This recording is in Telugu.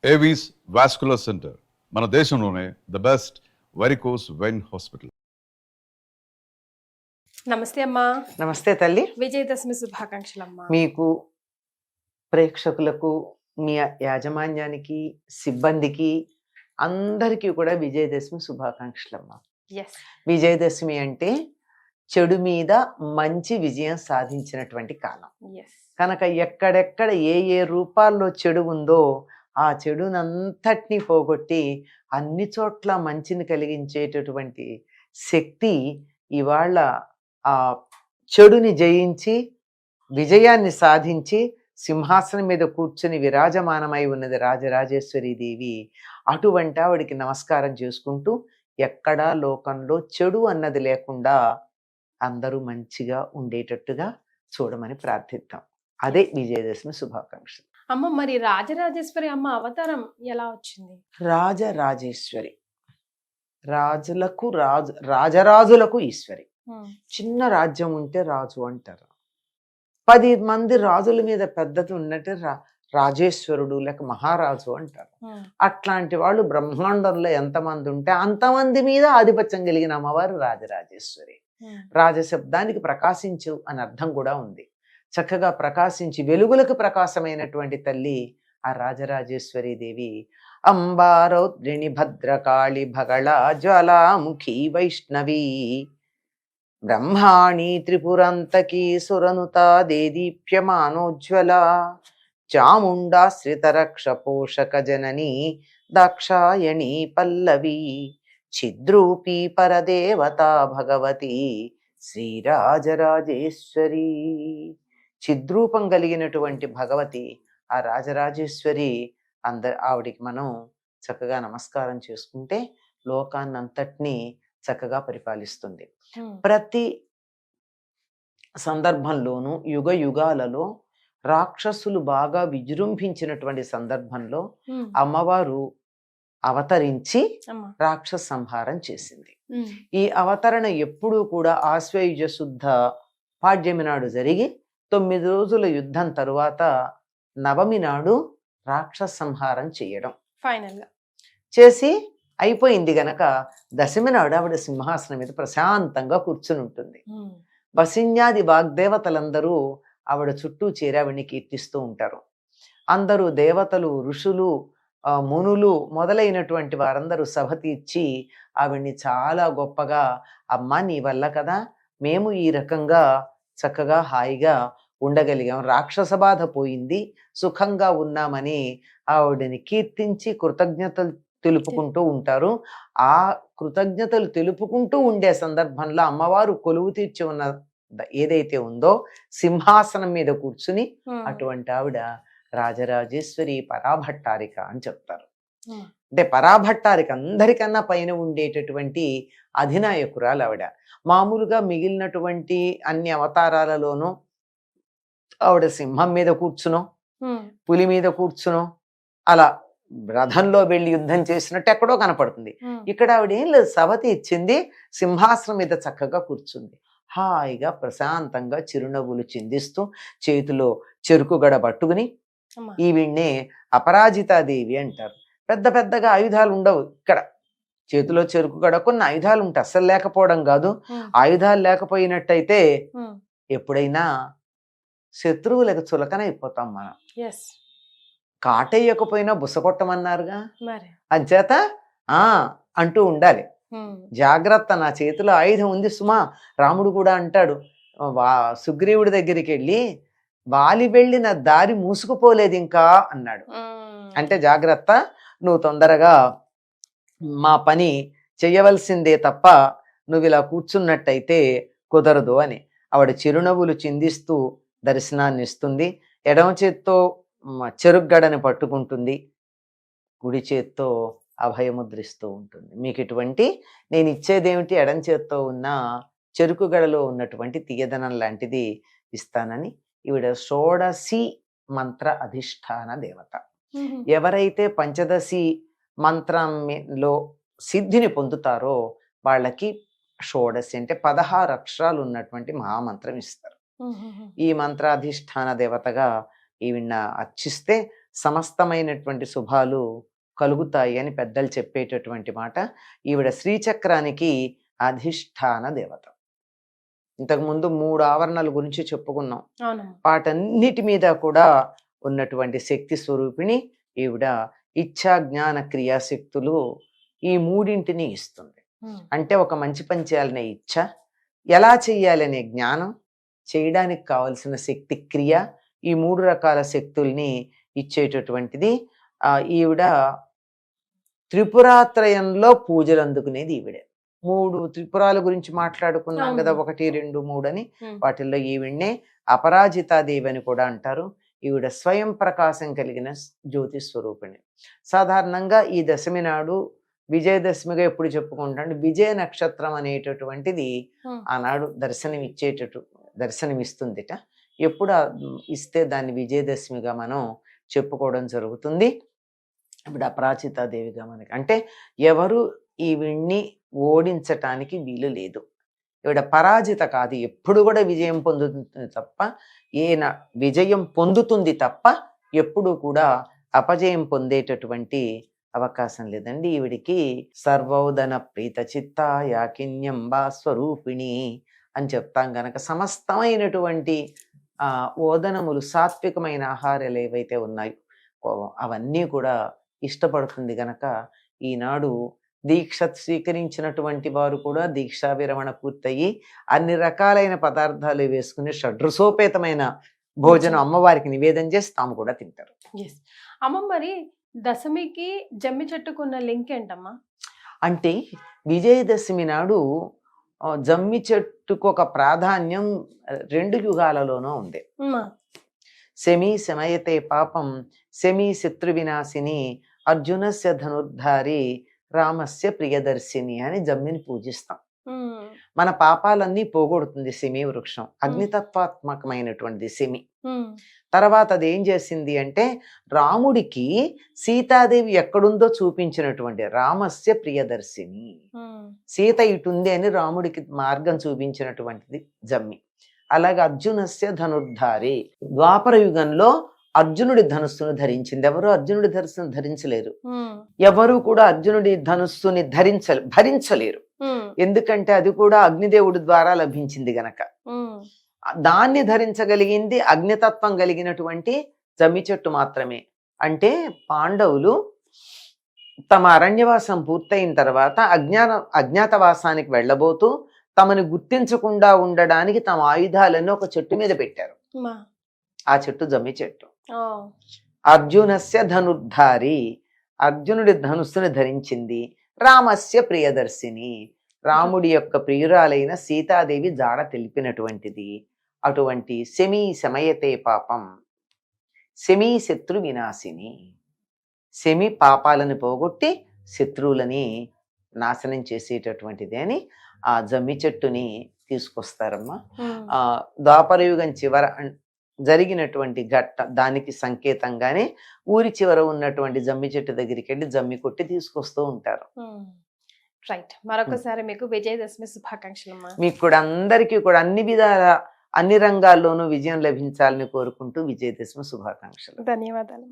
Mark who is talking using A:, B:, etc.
A: ఏవీస్ వాస్కులర్ సెంటర్ మన దేశంలోనే the best varicose vein hospital.
B: నమస్తే అమ్మా.
C: నమస్తే తల్లి.
B: విజయదశమి శుభాకాంక్షలు అమ్మా.
C: మీకు, ప్రేక్షకులకు, మీ యాజమాన్యానికి, సిబ్బందికి అందరికీ కూడా విజయదశమి శుభాకాంక్షలమ్మా. విజయదశమి అంటే చెడు మీద మంచి విజయం సాధించినటువంటి కాలం కనుక ఎక్కడెక్కడ ఏ ఏ రూపాల్లో చెడు ఉందో ఆ చెడునంతటినీ పోగొట్టి అన్ని చోట్ల మంచిని కలిగించేటటువంటి శక్తి ఇవాళ ఆ చెడుని జయించి విజయాన్ని సాధించి సింహాసనం మీద కూర్చుని విరాజమానమై ఉన్నది రాజరాజేశ్వరి దేవి. అటువంటి ఆవిడికి నమస్కారం చేసుకుంటూ ఎక్కడా లోకంలో చెడు అన్నది లేకుండా అందరూ మంచిగా ఉండేటట్టుగా చూడమని ప్రార్థిద్దాం. అదే విజయదశమి శుభాకాంక్షలు.
B: అమ్మ, మరి రాజరాజేశ్వరి అమ్మ అవతారం ఎలా వచ్చింది?
C: రాజరాజేశ్వరి, రాజులకు రాజు, రాజరాజులకు ఈశ్వరి. చిన్న రాజ్యం ఉంటే రాజు అంటారు. 10 మంది రాజుల మీద పెద్దది ఉన్నట్టు రాజేశ్వరుడు లేక మహారాజు అంటారు. అట్లాంటి వాళ్ళు బ్రహ్మాండంలో ఎంతమంది ఉంటే అంతమంది మీద ఆధిపత్యం కలిగిన అమ్మవారు రాజరాజేశ్వరి. రాజశబ్దానికి ప్రకాశించు అని అర్థం కూడా ఉంది. చక్కగా ప్రకాశించి వెలుగులకు ప్రకాశమైనటువంటి తల్లి ఆ రాజరాజేశ్వరి దేవి. అంబారౌద్రిణి భద్రకాళి భగళ జ్వాలాముఖి వైష్ణవి బ్రహ్మాణి త్రిపురంతకీ సురనుతా దేదీప్యమానోజ్వల చాముండాశ్రితరక్ష పోషక జనని దాక్షాయణి పల్లవి చిద్రూపీ పరదేవతా భగవతి శ్రీరాజరాజేశ్వరి. చిద్రూపం కలిగినటువంటి భగవతి ఆ రాజరాజేశ్వరి. ఆవిడికి మనం చక్కగా నమస్కారం చేసుకుంటే లోకాన్నంతటినీ చక్కగా పరిపాలిస్తుంది. ప్రతి సందర్భంలోనూ యుగ యుగాలలో రాక్షసులు బాగా విజృంభించినటువంటి సందర్భంలో అమ్మవారు అవతరించి రాక్షస సంహారం చేసింది. ఈ అవతరణ ఎప్పుడూ కూడా ఆశ్వయుజ శుద్ధ పాడ్యమి నాడు జరిగి 9 రోజుల యుద్ధం తరువాత నవమి నాడు రాక్షస సంహారం చేయడం
B: ఫైనల్
C: చేసి అయిపోయింది గనక దశమి నాడు ఆవిడ సింహాసనం మీద ప్రశాంతంగా కూర్చుని ఉంటుంది. వసిన్యాది వాగ్దేవతలందరూ ఆవిడ చుట్టూ చేరి ఆవిడ్ని కీర్తిస్తూ ఉంటారు. అందరూ దేవతలు, ఋషులు, మునులు మొదలైనటువంటి వారందరూ సభ తీర్చి ఆవిడ్ని చాలా గొప్పగా, అమ్మా నీ వల్ల కదా మేము ఈ రకంగా చక్కగా హాయిగా ఉండగలిగాం, రాక్షస బాధ పోయింది, సుఖంగా ఉన్నామని ఆవిడని కీర్తించి కృతజ్ఞతలు తెలుపుకుంటూ ఉంటారు. ఆ కృతజ్ఞతలు తెలుపుకుంటూ ఉండే సందర్భంలో అమ్మవారు కొలువు తీర్చి ఉన్న ఏదైతే ఉందో సింహాసనం మీద కూర్చుని అటువంటి ఆవిడ రాజరాజేశ్వరి పరాభట్టారిక అని చెప్తారు. అంటే పరాభట్టారిక అందరికన్నా పైన ఉండేటటువంటి అధినాయకురాలు ఆవిడ. మామూలుగా మిగిలినటువంటి అన్ని అవతారాలలోనూ ఆవిడ సింహం మీద కూర్చునో, పులి మీద కూర్చునో, అలా రథంలో వెళ్ళి యుద్ధం చేసినట్టు ఎక్కడో కనపడుతుంది. ఇక్కడ ఆవిడ ఏం లేదు, సభ తీర్చింది, సింహాసనం మీద చక్కగా కూర్చుంది. హాయిగా ప్రశాంతంగా చిరునవ్వులు చిందిస్తూ చేతిలో చెరుకుగడ పట్టుకుని, ఈవిడ్నే అపరాజితాదేవి అంటారు. పెద్ద పెద్దగా ఆయుధాలు ఉండవు. ఇక్కడ చేతిలో చెరుకుగడ, కొన్ని ఆయుధాలు ఉంటాయి, అస్సలు లేకపోవడం కాదు. ఆయుధాలు లేకపోయినట్టయితే ఎప్పుడైనా శత్రువులకు చులకన అయిపోతాం మనం. కాటేయకపోయినా బుసకొట్టమన్నారుగా, అంచేత అంటూ ఉండాలి. జాగ్రత్త, నా చేతిలో ఆయుధం ఉంది సుమా. రాముడు కూడా అంటాడు, సుగ్రీవుడి దగ్గరికి వెళ్ళి వాలి వెళ్ళి నా దారి మూసుకుపోలేదు ఇంకా అన్నాడు. అంటే జాగ్రత్త, నువ్వు తొందరగా మా పని చెయ్యవలసిందే తప్ప నువ్వు ఇలా కూర్చున్నట్టయితే కుదరదు అని. ఆవిడ చిరునవ్వులు చిందిస్తూ దర్శనాన్ని ఇస్తుంది. ఎడమ చేత్తో చెరుగ్గడని పట్టుకుంటుంది, కుడి చేత్తో అభయముద్రిస్తూ ఉంటుంది. మీకు ఇటువంటి నేను ఇచ్చేదేమిటి, ఎడం చేత్తో ఉన్న చెరుకుగడలో ఉన్నటువంటి తీయదనం లాంటిది ఇస్తానని. ఈవిడ షోడశి మంత్ర అధిష్టాన దేవత. ఎవరైతే పంచదశి మంత్రంలో సిద్ధిని పొందుతారో వాళ్ళకి షోడశి అంటే 16 అక్షరాలు ఉన్నటువంటి మహామంత్రం ఇస్తారు. ఈ మంత్రాధిష్టాన దేవతగా ఈవిడ అర్చిస్తే సమస్తమైనటువంటి శుభాలు కలుగుతాయి అని పెద్దలు చెప్పేటటువంటి మాట. ఈవిడ శ్రీచక్రానికి అధిష్టాన దేవత. ఇంతకుముందు 3 ఆవరణల గురించి చెప్పుకున్నాం.
B: అవును.
C: వాటన్నిటి మీద కూడా ఉన్నటువంటి శక్తి స్వరూపిణి ఈవిడ. ఇచ్ఛా జ్ఞాన క్రియాశక్తులు ఈ మూడింటిని ఇస్తుంది. అంటే ఒక మంచి పని చేయాలనే ఇచ్ఛ, ఎలా చేయాలనే జ్ఞానం, చేయడానికి కావలసిన శక్తి క్రియ, ఈ 3 రకాల శక్తుల్ని ఇచ్చేటటువంటిది. ఈవిడ త్రిపురాత్రయంలో పూజలు అందుకునేది ఈవిడే. 3 త్రిపురాల గురించి మాట్లాడుకున్నాం కదా, 1, 2, 3 అని. వాటిల్లో ఈవిడ్నే అపరాజితాదేవి అని కూడా అంటారు. ఈవిడ స్వయం ప్రకాశం కలిగిన జ్యోతి స్వరూపిణి. సాధారణంగా ఈ దశమి నాడు విజయదశమిగా ఎప్పుడు చెప్పుకుంటాం, విజయ నక్షత్రం అనేటటువంటిది ఆనాడు దర్శనమిస్తుందిట. ఎప్పుడు ఇస్తే దాన్ని విజయదశమిగా మనం చెప్పుకోవడం జరుగుతుంది. ఇప్పుడు అపరాజితాదేవిగా మనకి, అంటే ఎవరు ఈవిడ్ని ఓడించటానికి వీలు లేదు. ఈవిడ పరాజిత కాదు, ఎప్పుడు కూడా విజయం పొందుతుంది తప్ప విజయం పొందుతుంది తప్ప ఎప్పుడు కూడా అపజయం పొందేటటువంటి అవకాశం లేదండి. ఈవిడికి సర్వోదన ప్రీత చిత్త యాకిన్యంబా స్వరూపిణి అని చెప్తాం గనక, సమస్తమైనటువంటి ఓదనములు, సాత్వికమైన ఆహారాలు ఏవైతే ఉన్నాయో అవన్నీ కూడా ఇష్టపడుతుంది గనక, ఈనాడు దీక్ష స్వీకరించినటువంటి వారు కూడా దీక్షా విరమణ పూర్తయి అన్ని రకాలైన పదార్థాలు వేసుకుని షడ్రసోపేతమైన భోజనం అమ్మవారికి నివేదన చేసి తాము కూడా తింటారు.
B: అమ్మ, మరి దశమికి జమ్మి చెట్టుకున్న లింక్ ఏంటమ్మా?
C: అంటే విజయదశమి నాడు జమ్మి చెట్టుకు ఒక ప్రాధాన్యం 2 యుగాలలోనూ ఉంది. శమీ శమయతే పాపం శమీ శత్రు వినాశిని అర్జునస్య ధనుర్ధారి రామస్య ప్రియదర్శిని అని జమ్మిని పూజిస్తాం. మన పాపాలన్నీ పోగొడుతుంది శమీ వృక్షం, అగ్నితత్వాత్మకమైనటువంటిది శమి. తర్వాత అది ఏం చేసింది అంటే, రాముడికి సీతాదేవి ఎక్కడుందో చూపించినటువంటి రామస్య ప్రియదర్శిని, సీత ఇటుంది అని రాముడికి మార్గం చూపించినటువంటిది జమ్మి. అలాగే అర్జునస్య ధనుర్ధారి, ద్వాపర యుగంలో అర్జునుడి ధనుస్సును ధరించింది. ఎవరు అర్జునుడి ధనుస్సును ధరించలేరు, ఎవరు కూడా అర్జునుడి ధనుస్సుని భరించలేరు. ఎందుకంటే అది కూడా అగ్నిదేవుడి ద్వారా లభించింది గనక. దాన్ని ధరించగలిగింది అగ్నితత్వం కలిగినటువంటి జమ్మి చెట్టు మాత్రమే. అంటే పాండవులు తమ అరణ్యవాసం పూర్తయిన తర్వాత అజ్ఞాతవాసానికి వెళ్ళబోతూ తమని గుర్తించకుండా ఉండడానికి తమ ఆయుధాలను ఒక చెట్టు మీద పెట్టారు. ఆ చెట్టు జమ్మి చెట్టు. అర్జునస్య ధనుర్ధారి, అర్జునుడి ధనుస్సుని ధరించింది. రామస్య ప్రియదర్శిని, రాముడి యొక్క ప్రియురాలైన సీతాదేవి జాడ తెలిపినటువంటిది. అటువంటి శమీ శమయతే పాపం శమీ శత్రు వినాశిని, శమి పాపాలను పోగొట్టి శత్రువులని నాశనం చేసేటటువంటిది అని ఆ జమ్మి చెట్టుని తీసుకొస్తారమ్మా. ద్వాపరయుగం చివర జరిగినటువంటి దానికి సంకేతంగానే ఊరి చివర ఉన్నటువంటి జమ్మి చెట్టు దగ్గరికి వెళ్ళి జమ్మి కొట్టి తీసుకొస్తూ ఉంటారు.
B: రైట్. మరొకసారి మీకు విజయదశమి శుభాకాంక్షలు.
C: మీకు కూడా అందరికీ కూడా అన్ని విధాల అన్ని రంగాల్లోనూ విజయం లభించాలని కోరుకుంటూ విజయదశమి శుభాకాంక్షలు.
B: ధన్యవాదాలు.